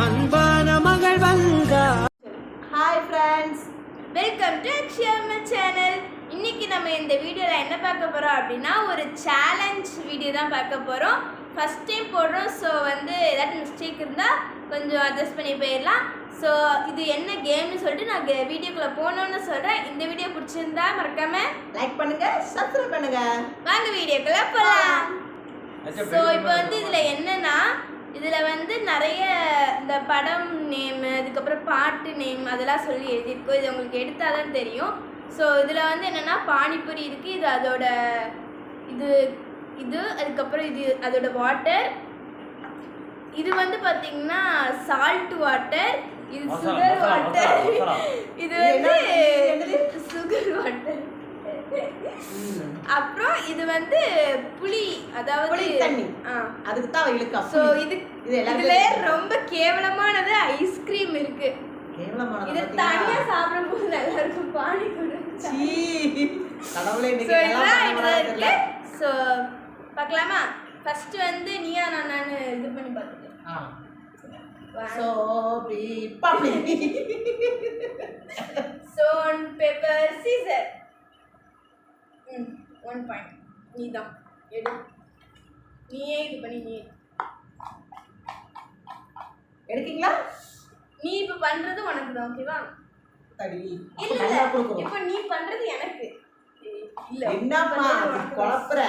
அன்பான மகள் வந்தா. Hi friends, welcome to Akshayamma channel. இன்னைக்கு நம்ம இந்த வீடியோவில் என்ன பார்க்க போகிறோம் அப்படின்னா ஒரு சேலஞ்ச் வீடியோ தான் பார்க்க போகிறோம். ஃபஸ்ட் டைம் போடுறோம். ஸோ ஏதாச்சும் மிஸ்டேக் இருந்தால் கொஞ்சம் அட்ஜஸ்ட் பண்ணி போயிடலாம். ஸோ இது என்ன கேம்னு சொல்லிட்டு நான் வீடியோக்குள்ளே போகணுன்னு சொல்கிறேன். இந்த வீடியோ பிடிச்சிருந்தா மறக்காமல் லைக் பண்ணுங்க, சப்ஸ்கிரைப் பண்ணுங்க. வாங்க வீடியோக்குள்ளே போகலாம். ஸோ இப்போ இதில் என்னென்னா இதில் நிறைய இந்த படம் நேம், அதுக்கப்புறம் பாட்டு நேம் அதெல்லாம் சொல்லி எழுதியிருக்கோம். இது உங்களுக்கு எடுத்தால் தான் தெரியும். ஸோ இதில் என்னென்னா பானிபூரி இருக்குது, இது அதோட இது அதுக்கப்புறம் இது அதோட வாட்டர், இது பார்த்திங்கன்னா சால்ட் வாட்டர், இது சுகர் வாட்டர், இது சுகர் வாட்டர், அப்புறம் இது புளி, அதாவது தண்ணி. அதுக்கு தான் இழுக்கா. சோ இதுல ரொம்ப கேவலமானது ஐஸ்கிரீம் இருக்கு. கேவலமானது இது தனியா சாப்பிடும்போது நல்லா இருக்கும். பானி குடிச்சா கடவுளே இன்னைக்கு நல்லா இருக்கு. சோ பார்க்கலாமா? ஃபர்ஸ்ட் நீயா நானு இது பண்ணி பார்த்துட்டேன். சோபி பாப்பி ஸ்டோன் பேப்பர் சீசர். 1 பாயிண்ட் நீதான் எடு. நீயே இது பண்ணி நீ எடுக்கீங்களா? நீ இப்ப பண்றது உனக்கு தான், ஓகேவா? தடி இல்ல இப்ப நீ பண்றது எனக்கு இல்ல. என்னப்பா குழப்பற?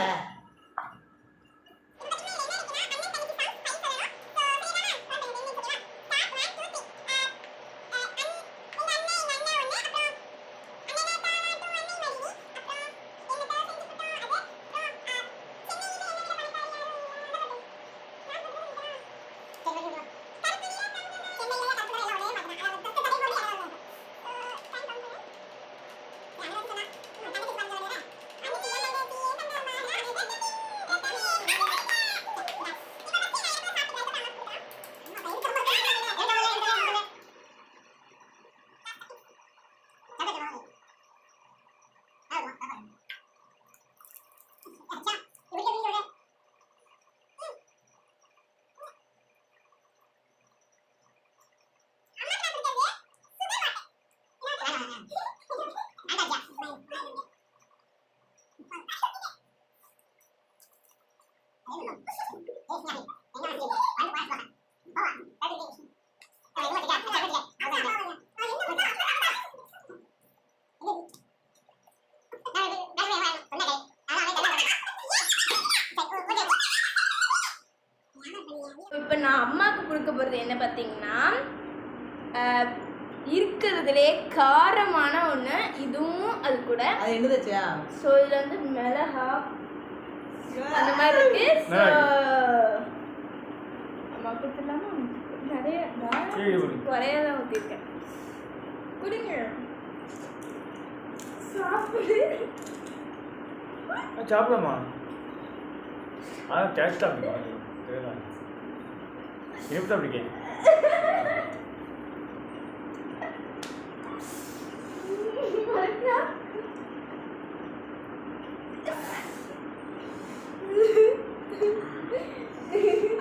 இப்போ நான் அம்மாவுக்கு கொடுக்க போகிறது என்ன பார்த்தீங்கன்னா இருக்கிறதுலே காரமான ஒன்று, இதுவும் அது கூட. அது என்னதுச்சா? ஸோ இதில் மிளகா அந்த மாதிரி இருக்கு. ஸோ அம்மா கொடுத்துடலாமா? நிறைய குறையா தான் ஊற்றிருக்கேன். குடிங்க, சாப்பிடு. சாப்பிடமா? டேஸ்ட்டாக இருக்கும். எப்படி அப்படி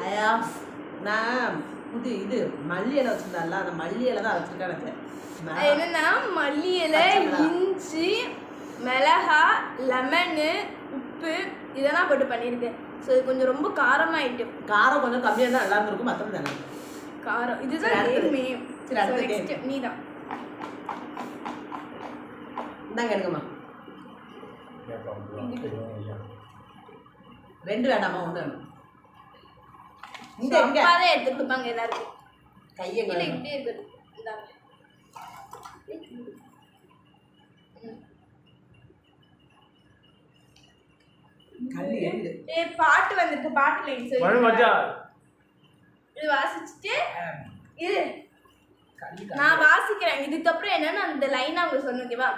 ஐயா, நான் இது மல்லி இலை வச்சிருந்தால, அந்த மல்லி இலை தான் வச்சிருக்கேன். என்னன்னா மல்லி இலை, இஞ்சி, மிளகா, லெமனு, உப்பு இதெல்லாம் போட்டு பண்ணியிருக்கேன். ஸோ இது கொஞ்சம் ரொம்ப காரமாயிட்டு. காரம் கொஞ்சம் கம்மியாக தான் நல்லா இருக்கும். மற்ற தானே காரம் இதுதான் நீ தான். இந்தாங்க எடுங்கம்மா. 2 வேண்டாமா? 1 வேணும். இந்த எங்க அப்பாதான் எடுத்து கொடுப்பாங்க எல்லாருக்கும். கையை இல்ல இப்படி இருக்குது. இந்தாங்க. பாட்டு வந்திருக்கு. பாட்டு லைன் சொல்லி இது வாசிச்சுட்டு இது நான் வாசிக்கிறேன். இதுக்கப்புறம் என்னன்னா அந்த லைன் அவங்க சொன்ன, ஓகேவா?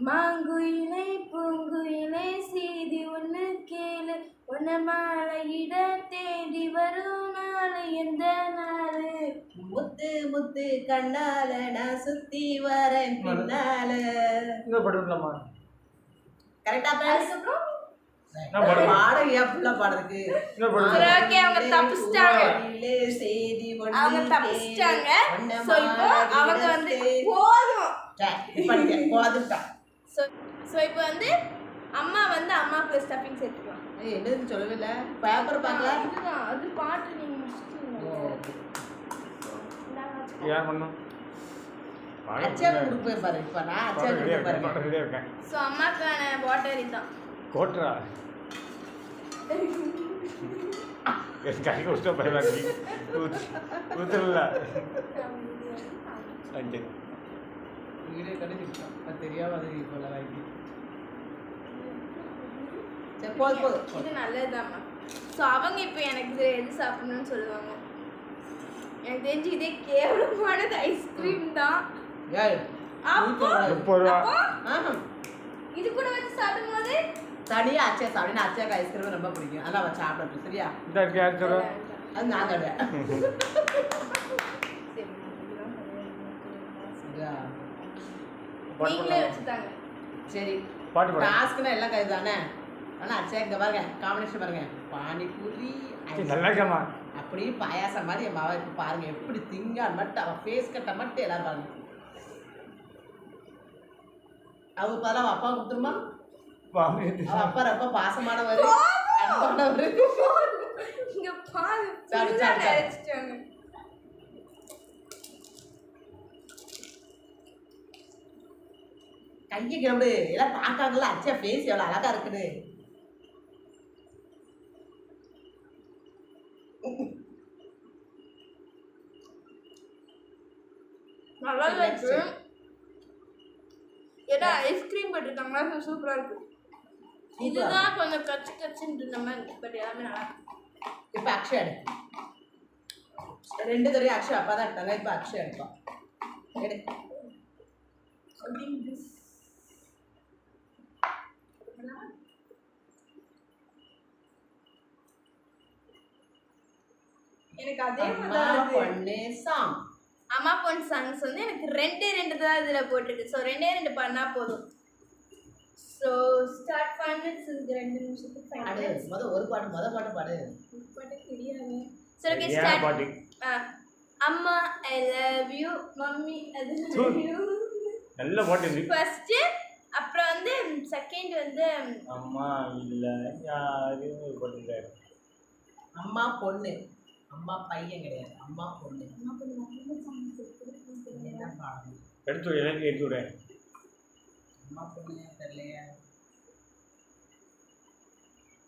மாங்குயிலை பூங்குயிலை செய்தி ஒன்று கேளு, ஒன்ன மாலையிட தேடி வரும் நாள் எந்த நாள், முத்து முத்து கண்ணால நான் சுத்தி வரேன் பின்னால. படுக்கலாமா? கரெக்டா? அதுக்கப்புறம் நான் பாடுவேன். பாடகையா ஃபுல்லா பாடுறதுக்கு என்ன பாடுறது? சரி, okay, அவங்க தப்பிச்சிட்டாங்க. செய்தி அவங்க தப்பிச்சிட்டாங்க. So, இப்போ அவங்க வந்து போதும். போதும்டா. So, இப்போ வந்து அம்மா வந்து அம்மாக்கு ஸ்டஃபிங் சேர்த்துக்கலாம். என்னதுன்னு சொல்லவே இல்லை. பேப்பர் பார்க்கல. இதுதான் அது பாட்டு நீங்க முடிச்சிட்டீங்க. யார் பண்ணும்? அச்சா கொடுப்பேன் பாரு. இப்ப நான் அச்சா கொடுப்பேன் பாரு. ஸோ அம்மாக்கான வாட்டர் இதுதான். கோட்ரா கை கொஸ்டோ பயமாக்கி ஊத்தல அஞ்சு வீடியோ கண்டிப்பாக அது தெரியாம அது போல வாங்கி சரி போதும் இது நல்லதுதாம்மா. ஸோ அவங்க இப்போ எனக்கு இது எது சாப்பிடணும்னு சொல்லுவாங்க. எனக்கு தெரிஞ்சு இதே கேவலமானது ஐஸ்கிரீம் தான். ஏய் அப்போ 30 ரூபா. ஆஹா இது கூட வச்சு சாப்பிடும்போது தனியா அச்சா சாப்பிடு. அச்சாக்கு ஐஸ்கிரீம் ரொம்ப பிடிக்கும். அதான் அவன் சாப்பிடட்டும் சரியா? இந்த இருக்கு யார் தரோ? அது நான் தருவேன். நீங்களே வச்சுட்டாங்க. சரி பாட்டு பாடு. டாஸ்க்னா எல்லாம் கை தானே. ஆனால் அச்சா இங்கே பாருங்க காம்பினேஷன் பாருங்க. பானிபூரி நல்லா இருக்கமா? அப்படியே பாயாசம் மாதிரி என் மாவா இருக்கு பாருங்க. எப்படி திங்கான் மட்டும் அவன் ஃபேஸ் கட்ட மட்டும் எல்லாரும் பாருங்க. அவங்க பதிலாக அவன் அப்பா கொடுத்துருமா? அவன் அப்பா ரொம்ப பாசமானவர் அன்பானவர். இங்க பாரு சாப்பிடு, சாப்பிடு, சாப்பிடு. அரைச்சிட்டாங்க. கையை கிளம்பு. எல்லாம் பார்க்காங்கல்ல அச்சா ஃபேஸ் எவ்வளோ அழகா இருக்குது. நல்லா இருக்கு. ஏன்னா ஐஸ்கிரீம் போட்டிருக்காங்களா சூப்பரா இருக்கு. இதுதான் கொஞ்சம் கச்சு கச்சுன்னு இருந்த மாதிரி பட் எல்லாமே நல்லா இருக்கு. இப்போ அக்ஷய் எடு. 2 தடவை அக்ஷய் அப்பா தான் எடுத்தாங்க. இப்போ அக்ஷய் எடுப்பான். எடு. எனக்கு அதே அம்மா பொண்ணு சாங். அம்மா பொண்ணு சாங்ஸ் வந்து எனக்கு 2 தான் இதில் போட்டிருக்கு. ஸோ 2 பண்ணா போதும். ஸோ ஸ்டார்ட் பண்ணது 2 நிமிஷத்துக்கு பாடு. ஒரு பாட்டு பாடு. பாட்டு தெரியாது. சரி ஓகே ஸ்டார்ட். பாட்டு. அம்மா I love you, mummy I love you. நல்ல பாட்டு இது. ஃபர்ஸ்ட் அப்புறம் வந்து செகண்ட் வந்து அம்மா இல்ல யாரு பாட்டு. அம்மா பொண்ணு. அம்மா பையன் கிடையாது. அம்மா பொண்ணு. என்ன பாடணும்? எடுத்து எனக்கு எடுத்து விட. அம்மா பொண்ணு தெரியலையா?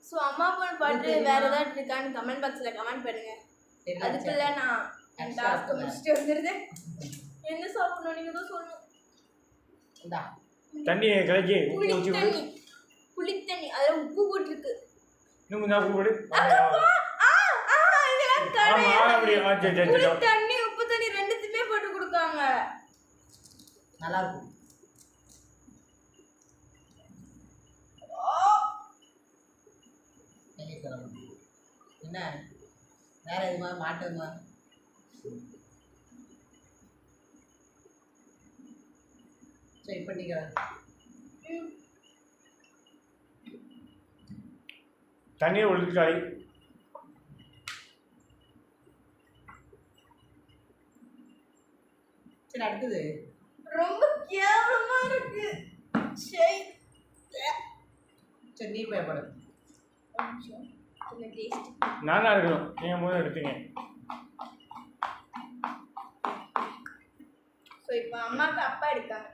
ஸோ அம்மா பொண்ணு பாட்டு வேற ஏதாவது இருக்கான்னு கமெண்ட் பாக்ஸில் கமெண்ட் பண்ணுங்க. அதுக்குள்ள நான் என் டாஸ்க் முடிச்சுட்டு வந்துடுறேன். என்ன சாப்பிடணும் நீங்கள் தான் சொல்லணும். இந்தா தண்ணி கலக்கி உப்பு ஊற்றி விடு. புளித்தண்ணி அதில் உப்பு போட்டிருக்கு. இன்னும் கொஞ்சம் உப்பு போடு. புளித்தண்ணி உப்பு தண்ணி 2த்துமே போட்டு கொடுக்காங்க. நல்லா இருக்கும். என்ன வேற எதுமா மாட்டுமா? சரி பண்ணிக்கிறேன். தண்ணியை ஒழுக்காய். சரி அடுத்தது ரொம்ப கேவலமா இருக்கு. சரி சரி நீ பயப்படு. நானா இருக்கணும். நீங்கள் முதல்ல எடுத்தீங்க. ஸோ இப்போ அம்மாவுக்கு அப்பா எடுக்காங்க.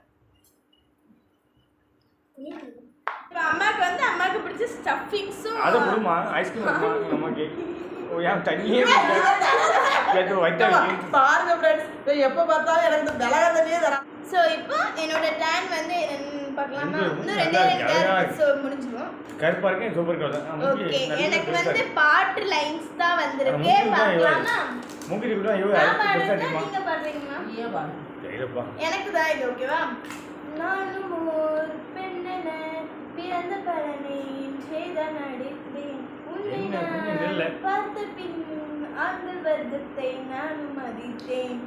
இப்போ அம்மாவுக்கு வந்து அம்மாவுக்கு பிடிச்ச ஸ்டஃபிங்ஸும் அதை கொடுமா ஐஸ்கிரீம் நமக்கு. ஏன் தண்ணியே பாருங்க ஃப்ரெண்ட்ஸ் எப்போ பார்த்தாலும் எனக்கு இந்த மிளகா தண்ணியே தரேன். ஸோ இப்போ என்னோட டேன் வந்து பார்க்கலாமா? இன்னும் 2 ஸோ முடிஞ்சிடும். கருப்பா இருக்கேன் சூப்பர் கலர். ஓகே எனக்கு வந்து பாட்டு லைன்ஸ் தான் வந்திருக்கு. பார்க்கலாமா? மூங்கில் கூட ஐயோ நீங்க பாடுறீங்களா? ஏன் பாரு இல்லப்பா எனக்கு தான் இது ஓகேவா? நானும் ஒரு பெண்ணென பிறந்த பலனை செய்த நடித்தேன். உன்னை நான் பார்த்த பின் ஆண்கள் வர்க்கத்தை நானும் மதித்தேன்.